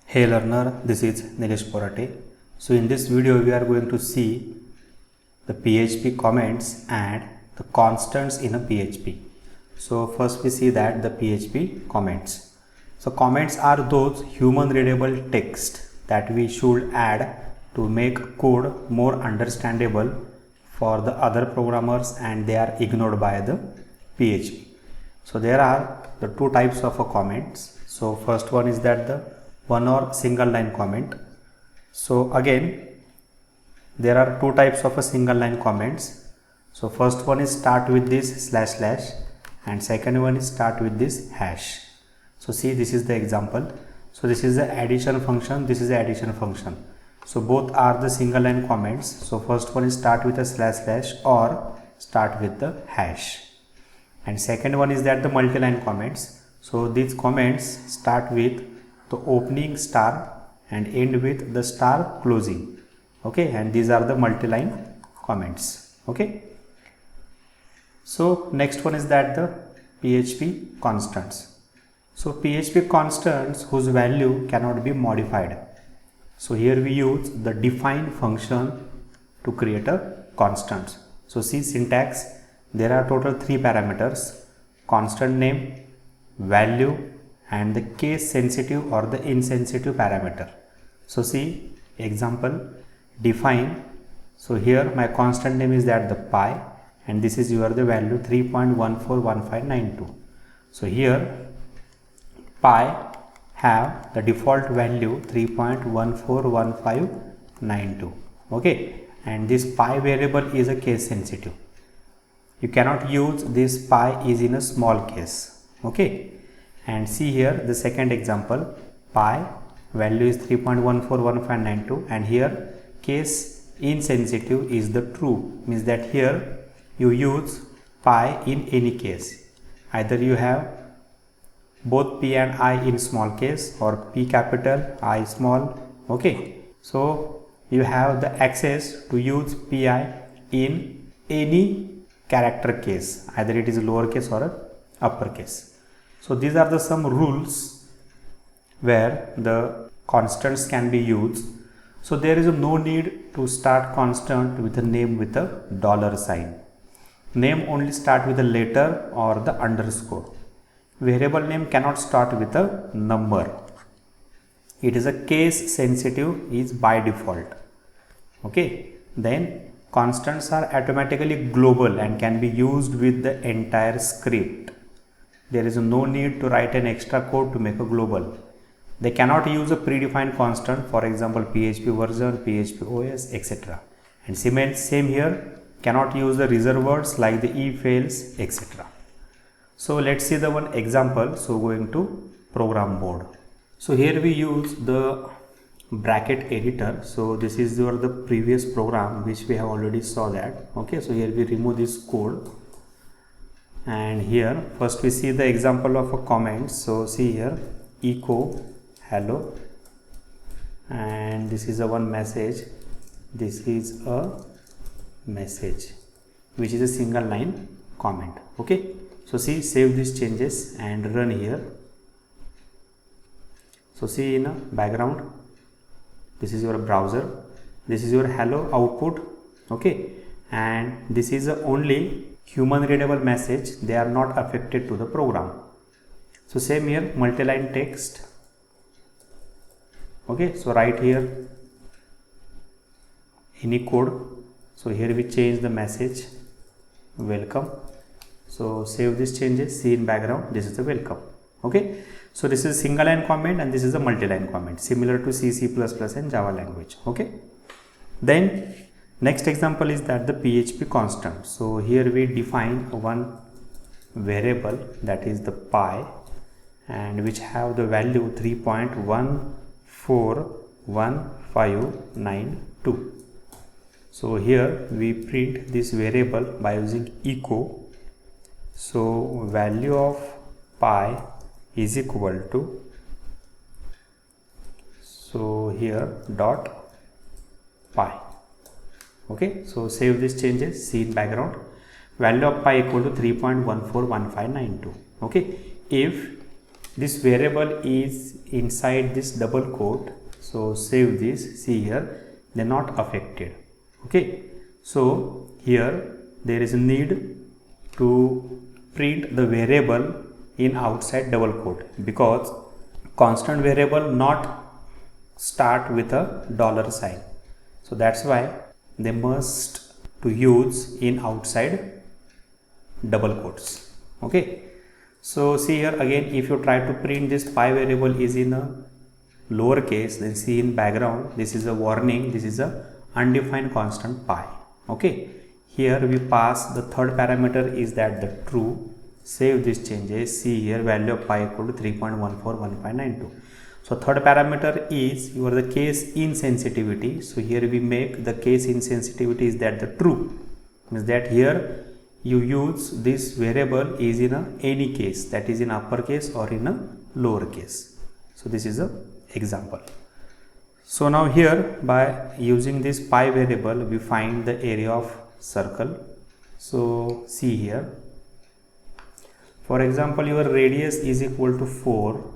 Hey learner, this is Nilesh Porate. So in this video we are going to see the PHP comments and the constants in a PHP. So first we see that the PHP comments. So comments are those human readable text that we should add to make code more understandable for the other programmers, and they are ignored by the PHP. So there are the two types of comments. So first one is that the one or single line comment. So again there are two types of a single line comments. So first one is start with this // and second one is start with this hash. So see, this is the example. So this is the addition function, this is the addition function. So both are the single line comments. So first one is start with a / or start with the hash, and second one is that the multi-line comments. So these comments start with the opening star and end with the star closing. Okay, and these are the multi-line comments. Okay, so next one is that the PHP constants. So PHP constants whose value cannot be modified. So here we use the define function to create a constant. So see syntax, there are total 3 parameters: constant name, value, and the case sensitive or the insensitive parameter. So see example, define. So here my constant name is that the pi, and this is your the value 3.141592. So here pi have the default value 3.141592. okay, and this pi variable is a case sensitive. You cannot use this pi is in a small case. Okay, and see here the second example, pi value is 3.141592, and here case insensitive is the true, means that here you use pi in any case. Either you have both p and I in small case or p capital I small. Okay, so you have the access to use pi in any character case, either it is lowercase or uppercase. So these are the some rules where the constants can be used. So there is no need to start constant with a name with a $sign. Name only start with a letter or the underscore. Variable name cannot start with a number. It is a case sensitive, is by default. Okay, then constants are automatically global and can be used with the entire script. There is no need to write an extra code to make a global. They cannot use a predefined constant, for example PHP version, PHP OS, etc. And same here, cannot use the reserved words like the if, else, etc. So let's see the one example. So going to program mode. So here we use the bracket editor. So this is the previous program which we have already saw that. Okay, so here we remove this code, and here first we see the example of a comment. So see here, echo hello, and this is a one message, this is a message which is a single line comment. Okay, so see, save these changes and run here. So see in a background, this is your browser, this is your hello output. Okay, and this is the only human readable message, they are not affected to the program. So same here, multi-line text. Okay, so right here any code. So here we change the message welcome. So save these changes, see in background, this is the welcome. Okay, so this is single line comment and this is a multi-line comment, similar to C, C++ and Java language. Okay, then next example is that the PHP constant. So here we define one variable, that is the pi, and which have the value 3.141592. So here we print this variable by using echo. So value of pi is equal to, so here dot pi. Okay, so save these changes, see in background, value of pi equal to 3.141592. Okay, if this variable is inside this double quote, so save this, see here they're not affected. Okay, so here there is a need to print the variable in outside double quote, because constant variable not start with a dollar sign, so that's why they must to use in outside double quotes. Okay, so see here again, if you try to print this pi variable is in a lowercase, then see in background this is a warning, this is a undefined constant pi. Okay, here we pass the third parameter is that the true, save these changes, see here value of pi equal to 3.141592. So third parameter is your the case insensitivity, so here we make the case insensitivity is that the true, means that here you use this variable is in a any case, that is in uppercase or in a lowercase. So this is a example. So now here by using this pi variable we find the area of circle. So see here, for example your radius is equal to 4,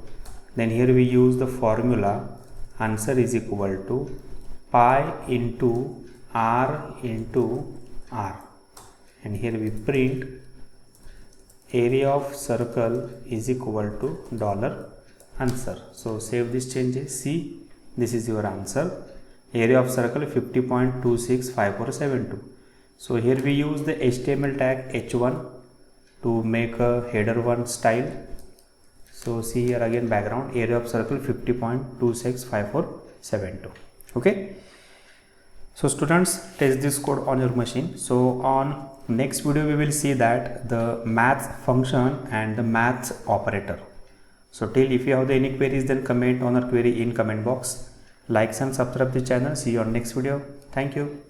then here we use the formula, answer is equal to pi into r into r, and here we print area of circle is equal to dollar answer. So save these changes, see this is your answer, area of circle 50.265472. So here we use the HTML tag h1 to make a header 1 style. So see here again background, area of circle 50.265472. Okay, so students test this code on your machine. So on next video we will see that the math function and the math operator. So till if you have any queries, then comment on our query in comment box. Like and subscribe the channel. See you on next video. Thank you.